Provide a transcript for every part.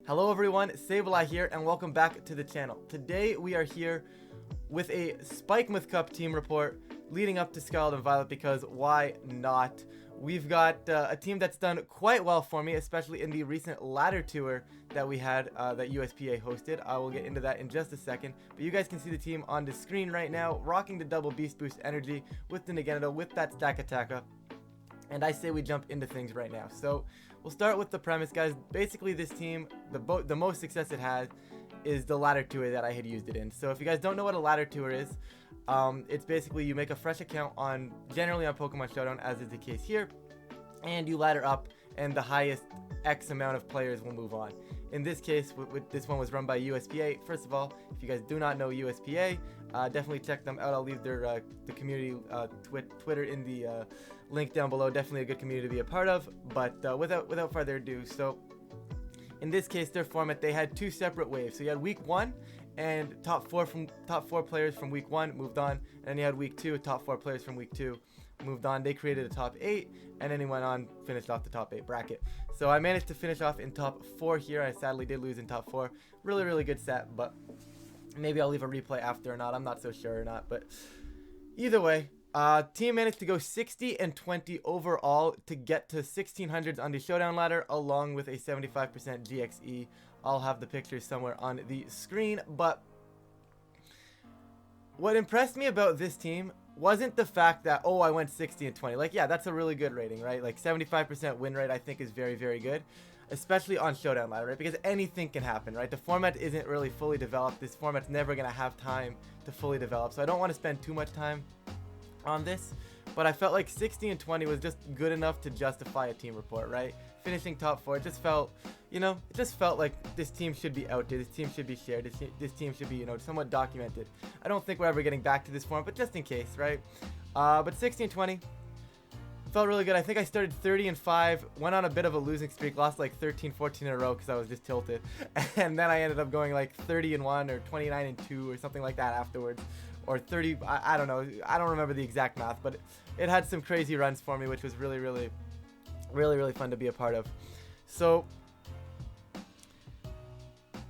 Hello everyone, Sableye here, and welcome back to the channel. Today we are here with a Spikemuth Cup team report leading up to Scarlet and Violet, because why not? We've got a team that's done quite well for me, especially in the recent ladder tour that we had that USPA hosted. I will get into that in just a second, but you guys can see the team on the screen right now, rocking the double beast boost energy with the Naganadel, with that Stakataka. And I say we jump into things right now. So we'll start with the premise, guys. Basically, this team, the most success it has is the ladder tour that I had used it in. So if you guys don't know what a ladder tour is, it's basically you make a fresh account generally on Pokemon Showdown, as is the case here, and you ladder up, and the highest X amount of players will move on. In this case, this one was run by USPA. First of all, if you guys do not know USPA, definitely check them out. I'll leave their the community Twitter in the link down below. Definitely a good community to be a part of. But without further ado, so in this case, their format, they had two separate waves. So you had week 1, and top four players from week 1 moved on, and then you had week 2, top 4 players from week 2 moved on. They created a top 8, and then he went on, finished off the top 8 bracket. So I managed to finish off in top 4 here. I sadly did lose in top 4. Really good set, but maybe I'll leave a replay after or not. I'm not so sure or not, but either way, team managed to go 60 and 20 overall to get to 1600s on the showdown ladder, along with a 75% GXE. I'll have the pictures somewhere on the screen, but what impressed me about this team wasn't the fact that, oh, I went 60 and 20. Like, yeah, that's a really good rating, right? Like 75% win rate, I think, is very good, especially on showdown ladder, right? Because anything can happen, right? The format isn't really fully developed. This format's never gonna have time to fully develop, so I don't want to spend too much time on this, but I felt like 60 and 20 was just good enough to justify a team report, right? Finishing top 4, it just felt, you know, it just felt like this team should be out there, this team should be shared, this team should be, you know, somewhat documented. I don't think we're ever getting back to this form, but just in case, right? But 60 and 20 felt really good. I think I started 30 and 5, went on a bit of a losing streak, lost like 13, 14 in a row because I was just tilted, and then I ended up going like 30 and 1 or 29 and 2 or something like that afterwards. Or 30, I don't know, I don't remember the exact math, but it had some crazy runs for me, which was really fun to be a part of. So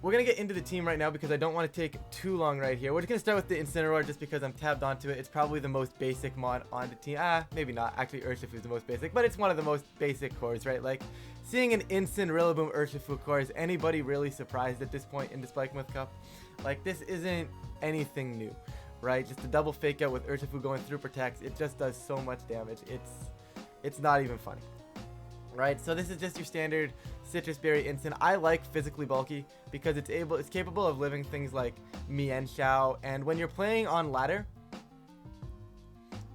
we're gonna get into the team right now because I don't want to take too long right here. We're just gonna start with the Incineroar just because I'm tabbed onto it. It's probably the most basic mod on the team. Maybe not. Actually, Urshifu is the most basic, but it's one of the most basic cores, right? Like, seeing an Realaboom Urshifu core, is anybody really surprised at this point in the Spikemuth Cup? Like, this isn't anything new, right? Just a double fake out with Urshifu going through protects. It just does so much damage. It's not even funny, right? So this is just your standard Citrus Berry Instant. I like physically bulky because it's capable of living things like Mienshao, and when you're playing on ladder,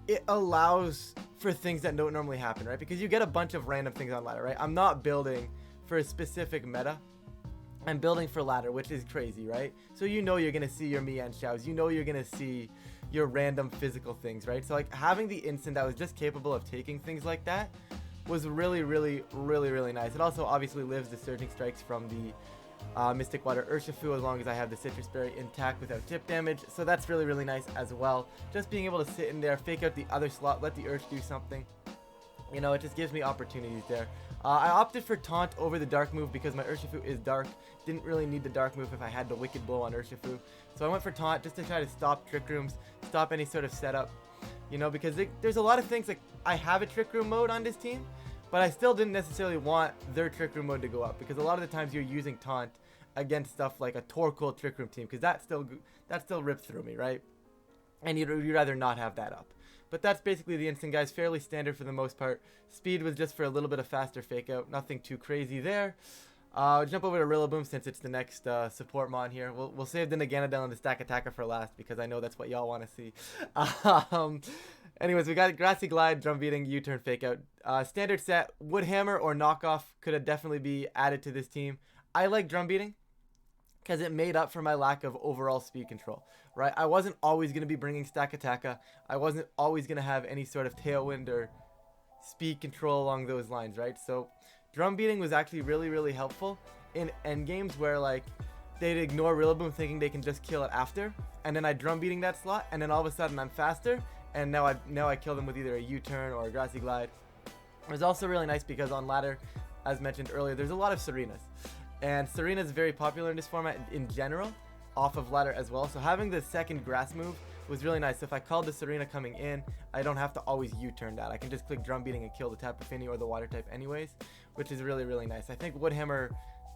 it allows for things that don't normally happen, right? Because you get a bunch of random things on ladder, right? I'm not building for a specific meta. I'm building for ladder, which is crazy, right? So you know you're gonna see your Mienshaos, you know you're gonna see your random physical things, right? So like having the instant that was just capable of taking things like that was really nice. It also obviously lives the surging strikes from the Mystic Water Urshifu, as long as I have the Citrus Berry intact without tip damage. So that's really nice as well. Just being able to sit in there, fake out the other slot, let the Ursh do something. You know, it just gives me opportunities there. I opted for Taunt over the Dark move because my Urshifu is Dark. Didn't really need the Dark move if I had the Wicked Blow on Urshifu. So I went for Taunt just to try to stop Trick Rooms, stop any sort of setup. You know, because there's a lot of things, like, I have a Trick Room mode on this team, but I still didn't necessarily want their Trick Room mode to go up, because a lot of the times you're using Taunt against stuff like a Torkoal Trick Room team, because that still ripped through me, right? And you'd rather not have that up. But that's basically the instant, guys. Fairly standard for the most part. Speed was just for a little bit of faster fake out. Nothing too crazy there. Jump over to Realaboom since it's the next support mod here. We'll save the Naganadel and the Stakataka for last because I know that's what y'all want to see. Anyways, we got Grassy Glide, Drum Beating, U-Turn fake out. Standard set, Wood Hammer or Knockoff could have definitely be added to this team. I like Drum Beating because it made up for my lack of overall speed control, right? I wasn't always going to be bringing Stakataka. I wasn't always going to have any sort of Tailwind or speed control along those lines, right? So Drum Beating was actually really helpful in endgames where, like, they'd ignore Realaboom thinking they can just kill it after, and then I Drum Beating that slot, and then all of a sudden I'm faster, and now I kill them with either a U-turn or a Grassy Glide. It was also really nice because on ladder, as mentioned earlier, there's a lot of Serenas. And Serena's very popular in this format in general, off of ladder as well. So having the second grass move was really nice. So if I called the Serena coming in, I don't have to always U-turn that. I can just click drum beating and kill the Tapu Fini or the water type anyways, which is really, really nice. I think Woodhammer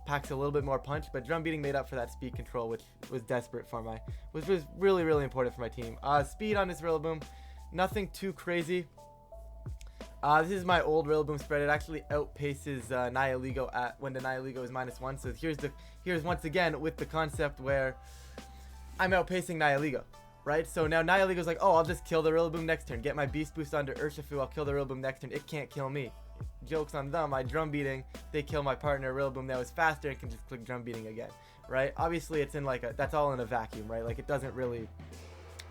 packs a little bit more punch, but drum beating made up for that speed control, which was desperate for which was really, really important for my team. Speed on this Realaboom, nothing too crazy. This is my old Realaboom spread. It actually outpaces Nihilego when the Nihilego is -1. So here's once again with the concept where I'm outpacing Nihilego, right? So now Nihilego's like, oh, I'll just kill the Realaboom next turn, get my Beast Boost onto Urshifu, I'll kill the Realaboom next turn. It can't kill me. Joke's on them. I drum beating, they kill my partner Realaboom that was faster and can just click drum beating again, right? Obviously it's in like that's all in a vacuum, right? Like it doesn't really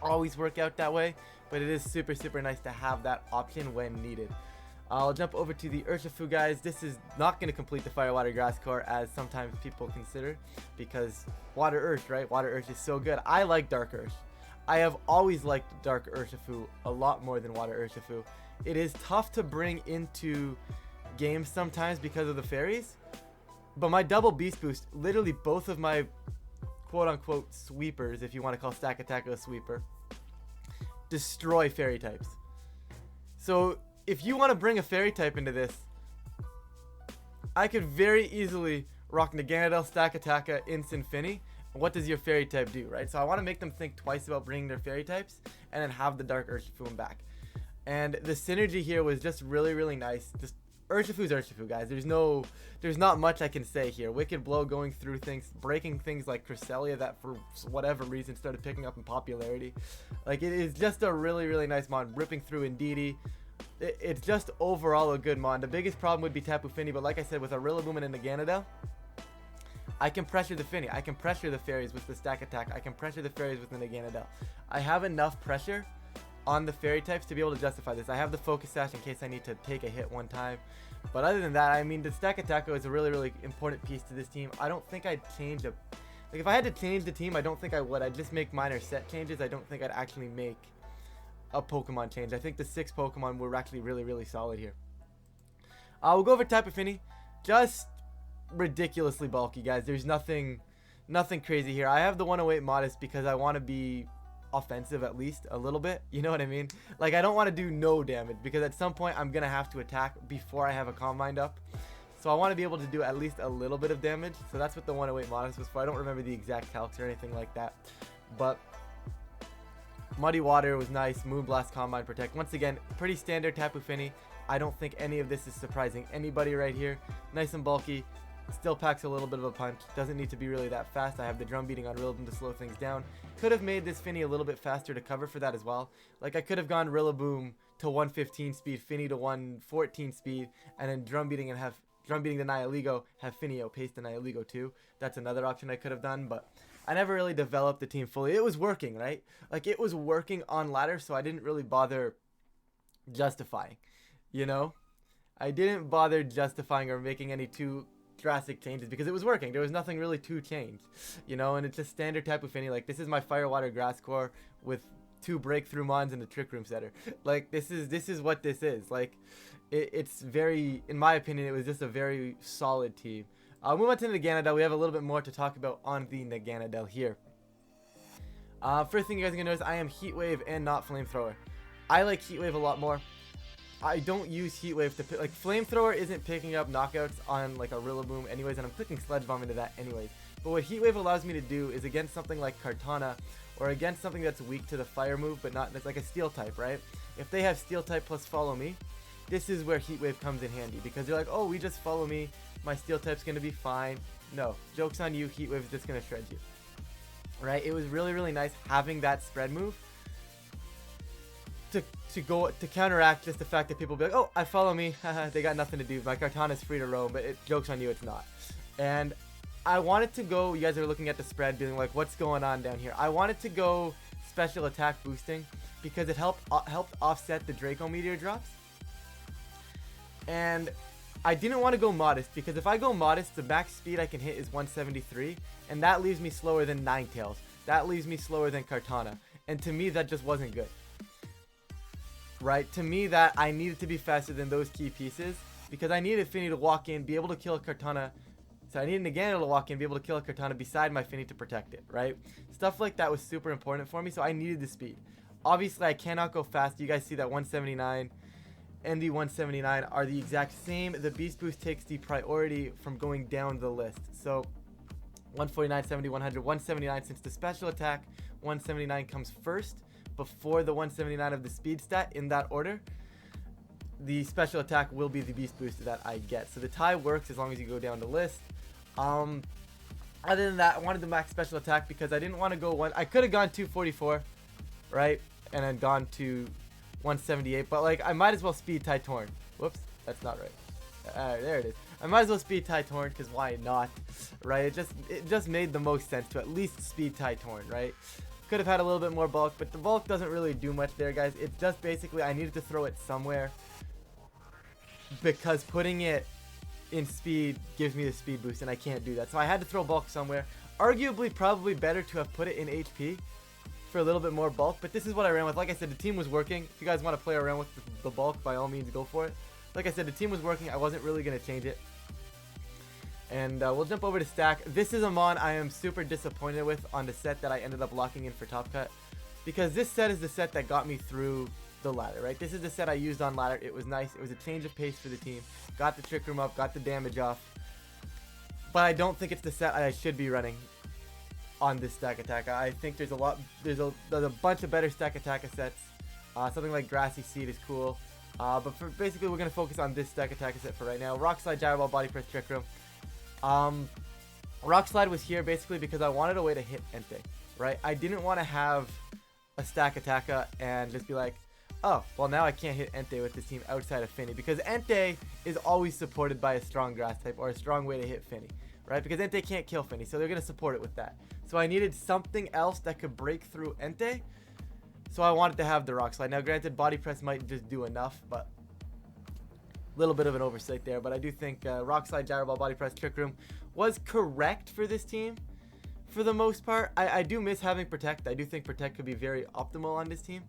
always work out that way, but it is super, super nice to have that option when needed. I'll jump over to the Urshifu, guys. This is not going to complete the Fire Water Grass core as sometimes people consider, because Water Earth, right? Water Earth is so good. I like Dark Earth. I have always liked Dark Urshifu a lot more than Water Urshifu. It is tough to bring into games sometimes because of the fairies, but my double Beast Boost, literally both of my quote-unquote sweepers, if you want to call Stakataka a sweeper, destroy fairy types. So if you want to bring a fairy type into this, I could very easily rock Naganadel, Stakataka, Instant Fini. What does your fairy type do, right? So I want to make them think twice about bringing their fairy types and then have the Dark Urshifu back. And the synergy here was just really, really nice. Just Urshifu's Urshifu, guys. There's not much I can say here. Wicked Blow going through things, breaking things like Cresselia that for whatever reason started picking up in popularity. Like, it is just a really, really nice mon. Ripping through Indeedee. It's just overall a good mon. The biggest problem would be Tapu Fini, but like I said, with a Realaboom and a Naganadel, I can pressure the Fini. I can pressure the fairies with the Stakataka. I can pressure the fairies with the Naganadel. I have enough pressure on the fairy types to be able to justify this. I have the Focus Sash in case I need to take a hit one time. But other than that, I mean, the Stakataka is a really, really important piece to this team. I don't think I'd change like, if I had to change the team, I don't think I would. I'd just make minor set changes. I don't think I'd actually make a Pokemon change. I think the 6 Pokemon were actually really, really solid here. We'll go over Tapu Fini. Just ridiculously bulky, guys. There's nothing crazy here. I have the 108 Modest because I want to be offensive at least a little bit, you know what I mean? Like, I don't want to do no damage because at some point I'm gonna have to attack before I have a Combine up, so I want to be able to do at least a little bit of damage. So that's what the 108 Modest was for. I don't remember the exact calcs or anything like that, but Muddy Water was nice. Moonblast, Combine, Protect. Once again, pretty standard Tapu Fini. I don't think any of this is surprising anybody right here. Nice and bulky. Still packs a little bit of a punch. Doesn't need to be really that fast. I have the drum beating on Realaboom to slow things down. Could have made this Fini a little bit faster to cover for that as well. Like, I could have gone Realaboom to 115 speed, Fini to 114 speed, and then drum beating the Nihilego, have Fini outpace the Nihilego too. That's another option I could have done, but I never really developed the team fully. It was working, right? Like, it was working on ladder, so I didn't really bother justifying, you know? I didn't bother justifying or making any too drastic changes because it was working. There was nothing really to change, you know, and it's just standard Tapu Fini. Like, this is my Fire Water Grass core with 2 breakthrough mons and the Trick Room setter. Like, this is what this is. Like, it's very, in my opinion, it was just a very solid team. Move on to Naganadel. We have a little bit more to talk about on the Naganadel here. First thing you guys are gonna notice, I am Heat Wave and not Flamethrower. I like Heat Wave a lot more. I don't use Heat Wave to pick, like, Flamethrower isn't picking up knockouts on like a Realaboom anyways, and I'm clicking Sledge Bomb into that anyways. But what Heat Wave allows me to do is against something like Kartana, or against something that's weak to the fire move, but not, that's like a steel type, right? If they have steel type plus follow me, this is where Heat Wave comes in handy, because they're like, oh, we just follow me, my steel type's gonna be fine. No, joke's on you, Heat Wave is just gonna shred you, right? It was really, really nice having that spread move to counteract just the fact that people be like, oh, I follow me, they got nothing to do, my Kartana's free to roam, but joke's on you, it's not. And I wanted to go, you guys are looking at the spread being like, what's going on down here? I wanted to go special attack boosting because it helped offset the Draco Meteor drops. And I didn't want to go Modest because if I go Modest, the max speed I can hit is 173, and that leaves me slower than Ninetales. That leaves me slower than Kartana, and to me that just wasn't good. Right? To me, that I needed to be faster than those key pieces because I needed Fini to walk in, be able to kill Kartana So I needed Naganadel to walk in, be able to kill a Cortana beside my Fini to protect it, right? Stuff like that was super important for me, so I needed the speed. Obviously, I cannot go fast. You guys see that 179 and the 179 are the exact same. The Beast Boost takes the priority from going down the list. So 149, 70, 100, 179, since the special attack, 179 comes first before the 179 of the speed stat in that order. The special attack will be the Beast Boost that I get. So the tie works as long as you go down the list. Other than that, I wanted the max special attack because I didn't want to go one. I could have gone 244, right? And then gone to 178. But like, I might as well speed tie Torn. Whoops, that's not right. There it is. I might as well speed tie Torn because why not, right? It just made the most sense to at least speed tie Torn, right? Could have had a little bit more bulk, but the bulk doesn't really do much there, guys. It's just basically I needed to throw it somewhere because putting it in speed gives me the speed boost, and I can't do that. So I had to throw bulk somewhere. Arguably, probably better to have put it in HP for a little bit more bulk, but this is what I ran with. Like I said, the team was working. If you guys want to play around with the bulk, by all means, go for it. Like I said, the team was working. I wasn't really going to change it. And we'll jump over to Stack. This is a mon I am super disappointed with on the set that I ended up locking in for Top Cut, because this set is the set that got me through the ladder, right? This is the set I used on ladder. It was nice. It was a change of pace for the team. Got the Trick Room up, got the damage off. But I don't think it's the set I should be running on this Stakataka. I think there's a bunch of better Stakataka sets. Something like Grassy Seed is cool. But for basically, we're going to focus on this Stakataka set for right now. Rock Slide, Gyro Ball, Body Press, Trick Room. Rock Slide was here basically because I wanted a way to hit Entei, right? I didn't want to have a Stakataka and just be like, oh, well now I can't hit Entei with this team outside of Fini, because Entei is always supported by a strong grass type or a strong way to hit Fini, right? Because Entei can't kill Fini, so they're going to support it with that. So I needed something else that could break through Entei, so I wanted to have the Rock Slide. Now granted, Body Press might just do enough, but little bit of an oversight there, but I do think Rock Slide, Gyro Ball, Body Press, Trick Room was correct for this team for the most part. I do miss having Protect. I do think Protect could be very optimal on this team.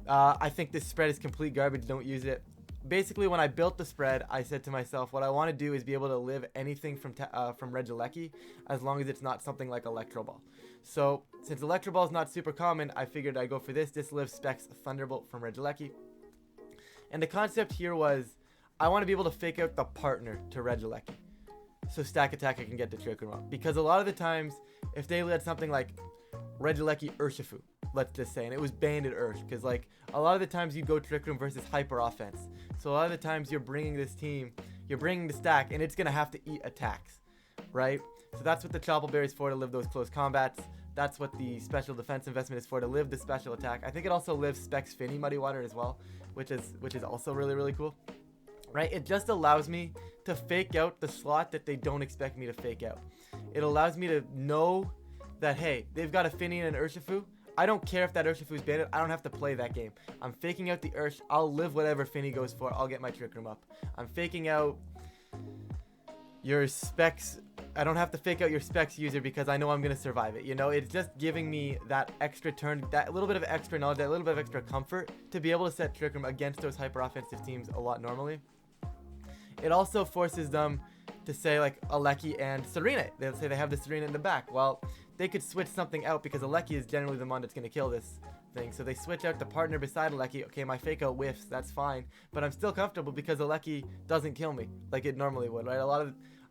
I think this spread is complete garbage. Don't use it. Basically, when I built the spread, I said to myself, what I want to do is be able to live anything from Regieleki, as long as it's not something like Electro Ball. So since Electro Ball is not super common, I figured I'd go for this. This lives Specs Thunderbolt from Regieleki. And the concept here was, I want to be able to fake out the partner to Regieleki, so Stakataka can get the Trick Room up. Because a lot of the times, if they led something like Regieleki Urshifu, let's just say, and it was banded Ursh, because like a lot of the times you go Trick Room versus Hyper Offense. So a lot of the times you're bringing this team, you're bringing the stack, and it's going to have to eat attacks, right? So that's what the Choppleberry Berry is for, to live those close combats. That's what the special defense investment is for, to live the special attack. I think it also lives Specs Fini Muddy Water as well, which is also really, really cool. Right, it just allows me to fake out the slot that they don't expect me to fake out. It allows me to know that, hey, they've got a Fini and an Urshifu. I don't care if that Urshifu is banded. I don't have to play that game. I'm faking out the Ursh. I'll live whatever Fini goes for. I'll get my Trick Room up. I'm faking out your Specs. I don't have to fake out your Specs user because I know I'm going to survive it. You know, it's just giving me that extra turn, that little bit of extra knowledge, that little bit of extra comfort to be able to set Trick Room against those hyper offensive teams a lot normally. It also forces them to say like Aleki and Serena. They'll say they have the Serena in the back. Well, they could switch something out because Aleki is generally the one that's going to kill this thing. So they switch out the partner beside Aleki. Okay, my fake out whiffs. That's fine. But I'm still comfortable because Aleki doesn't kill me like it normally would, right?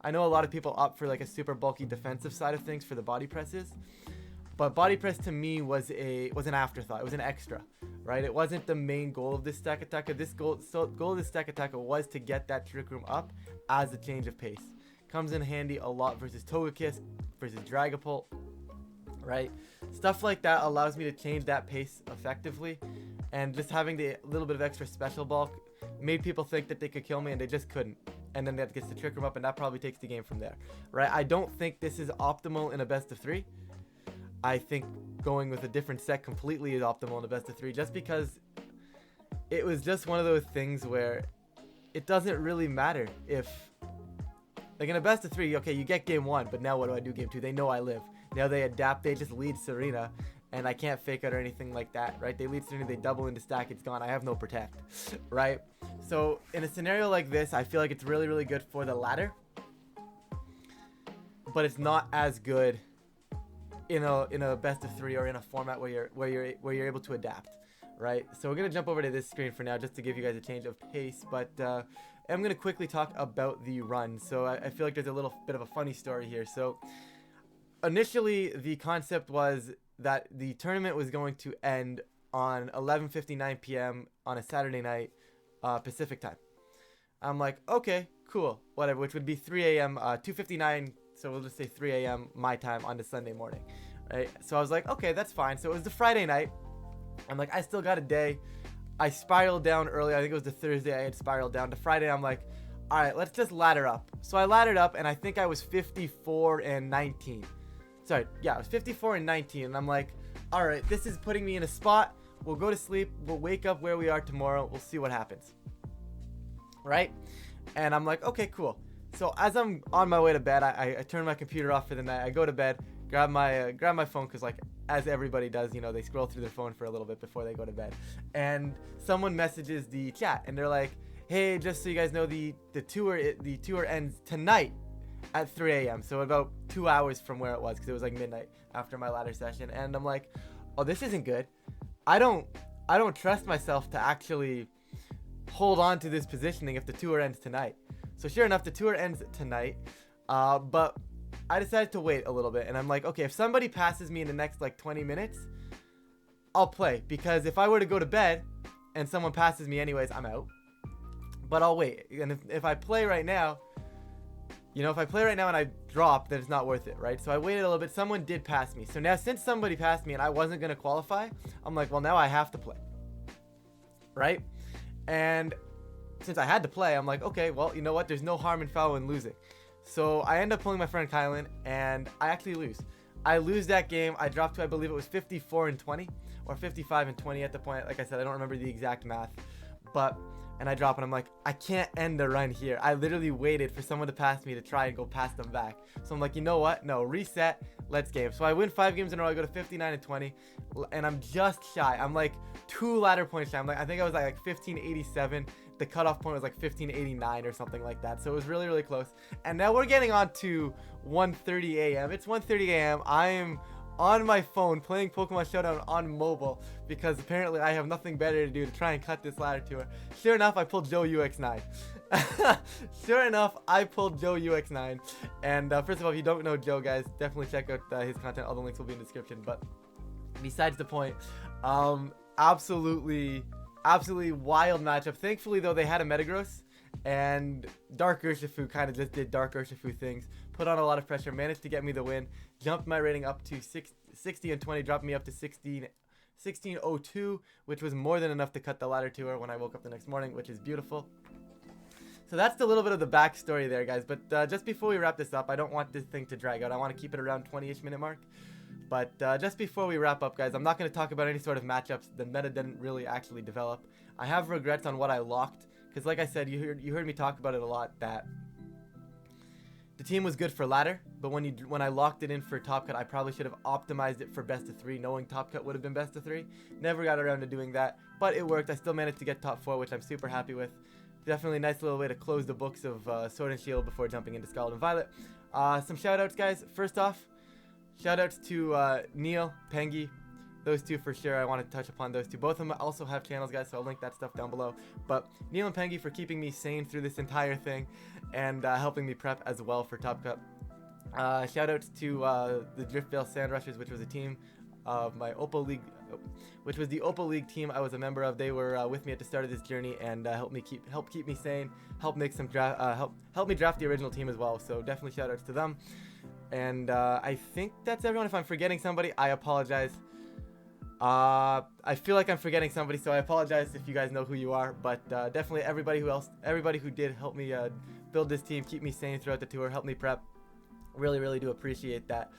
I know a lot of people opt for like a super bulky defensive side of things for the body presses. But body press to me was an afterthought. It was an extra, right? It wasn't the main goal of this Stakataka. This goal of this Stakataka was to get that Trick Room up as a change of pace. Comes in handy a lot versus Togekiss, versus Dragapult, right? Stuff like that allows me to change that pace effectively. And just having the little bit of extra special bulk made people think that they could kill me, and they just couldn't. And then that gets the Trick Room up, and that probably takes the game from there, right? I don't think this is optimal in a best of 3. I think going with a different set completely is optimal in a best of 3, just because it was just one of those things where it doesn't really matter if, like in a best of 3, okay, you get game 1, but now what do I do game 2? They know I live. Now they adapt, they just lead Serena, and I can't fake out or anything like that, right? They lead Serena, they double into stack, it's gone. I have no protect, right? So in a scenario like this, I feel like it's really, really good for the ladder. but it's not as good in a best of 3 or in a format where you're able to adapt, right? So we're gonna jump over to this screen for now just to give you guys a change of pace, but I'm gonna quickly talk about the run. So I feel like there's a little bit of a funny story here. So initially the concept was that the tournament was going to end on 11:59 p.m. on a Saturday night, Pacific time. I'm like, okay, cool, whatever, which would be 3 a.m., 2:59, so we'll just say 3 a.m. my time on the Sunday morning, right? So I was like, okay, that's fine. So it was the Friday night. I'm like, I still got a day. I spiraled down early. I think it was the Thursday I had spiraled down. To Friday, I'm like, all right, let's just ladder up. So I laddered up, and I think I was 54 and 19. Sorry, yeah, I was 54 and 19, and I'm like, all right, this is putting me in a spot. We'll go to sleep. We'll wake up where we are tomorrow. We'll see what happens, right? And I'm like, okay, cool. So as I'm on my way to bed, I turn my computer off for the night. I go to bed, grab my phone, because like as everybody does, you know, they scroll through their phone for a little bit before they go to bed. And someone messages the chat, and they're like, hey, just so you guys know, the tour ends tonight at 3 a.m. So about 2 hours from where it was, because it was like midnight after my ladder session. And I'm like, oh, this isn't good. I don't trust myself to actually hold on to this positioning if the tour ends tonight. So sure enough, the tour ends tonight, but I decided to wait a little bit, and I'm like, okay, if somebody passes me in the next like 20 minutes, I'll play, because if I were to go to bed and someone passes me anyways, I'm out. But I'll wait, and if I play right now, you know, if I play right now and I drop, then it's not worth it, right? So I waited a little bit. Someone did pass me. So now, since somebody passed me and I wasn't going to qualify, I'm like, well, now I have to play, right? And since I had to play, I'm like, okay, well, you know what? There's no harm in foul in losing. So I end up pulling my friend Kylan, and I actually lose. I lose that game. I dropped to, I believe it was 54 and 20 or 55 and 20 at the point. Like I said, I don't remember the exact math, but... And I drop, and I'm like, I can't end the run here. I literally waited for someone to pass me to try and go past them back. So I'm like, you know what? No, reset. Let's game. So I win 5 games in a row. I go to 59 and 20, and I'm just shy. I'm like 2 ladder points shy. I think I was like 1587. The cutoff point was like 1589 or something like that. So it was really, really close. And now we're getting on to 1:30 a.m. It's 1:30 a.m. I am on my phone playing Pokemon Showdown on mobile, because apparently I have nothing better to do to try and cut this ladder tour. Sure enough, I pulled Joe UX9. Sure enough, I pulled Joe UX9. And first of all, if you don't know Joe, guys, definitely check out his content. All the links will be in the description. But besides the point, absolutely wild matchup. Thankfully, though, they had a Metagross, and Dark Urshifu kind of just did Dark Urshifu things. Put on a lot of pressure, managed to get me the win, jumped my rating up to 60 and 20, dropped me up to 1602, which was more than enough to cut the ladder tour when I woke up the next morning, which is beautiful. So that's a little bit of the backstory there, guys. But just before we wrap this up, I don't want this thing to drag out. I want to keep it around 20-ish minute mark. But just before we wrap up, guys, I'm not going to talk about any sort of matchups. The meta didn't really actually develop. I have regrets on what I locked, because like I said, you heard me talk about it a lot, that the team was good for ladder, but when I locked it in for top cut, I probably should have optimized it for best of 3, knowing top cut would have been best of 3. Never got around to doing that, but it worked. I still managed to get top 4, which I'm super happy with. Definitely a nice little way to close the books of Sword and Shield before jumping into Scarlet and Violet. Some shoutouts, guys. First off, shoutouts to Neil, Pengi. Those two for sure. I want to touch upon those two. Both of them also have channels, guys, so I'll link that stuff down below. But Neil and Pengi for keeping me sane through this entire thing, and helping me prep as well for Top Cup. Shoutouts to the Driftvale Sand Rushers, which was a team of my Opal League, which was the Opal League team I was a member of. They were with me at the start of this journey, and helped keep me sane, help make some help me draft the original team as well. So definitely shoutouts to them. And I think that's everyone. If I'm forgetting somebody, I apologize. I feel like I'm forgetting somebody, so I apologize if you guys know who you are. But definitely everybody who did help me build this team, keep me sane throughout the tour, help me prep. Really, really do appreciate that.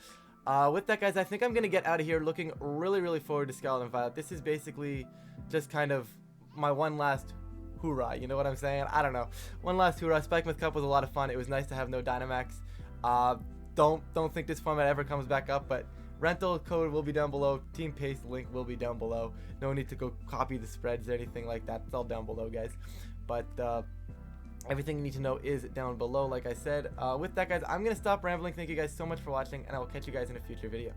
With that, guys, I think I'm going to get out of here looking really, really forward to Scarlet and Violet. This is basically just kind of my one last hoorah, you know what I'm saying? I don't know. One last hoorah. Spikemuth Cup was a lot of fun. It was nice to have no Dynamax. Don't think this format ever comes back up, but rental code will be down below. Team paste link will be down below. No need to go copy the spreads or anything like that. It's all down below, guys. But Everything you need to know is down below, like I said. With that, guys, I'm going to stop rambling. Thank you guys so much for watching, and I will catch you guys in a future video.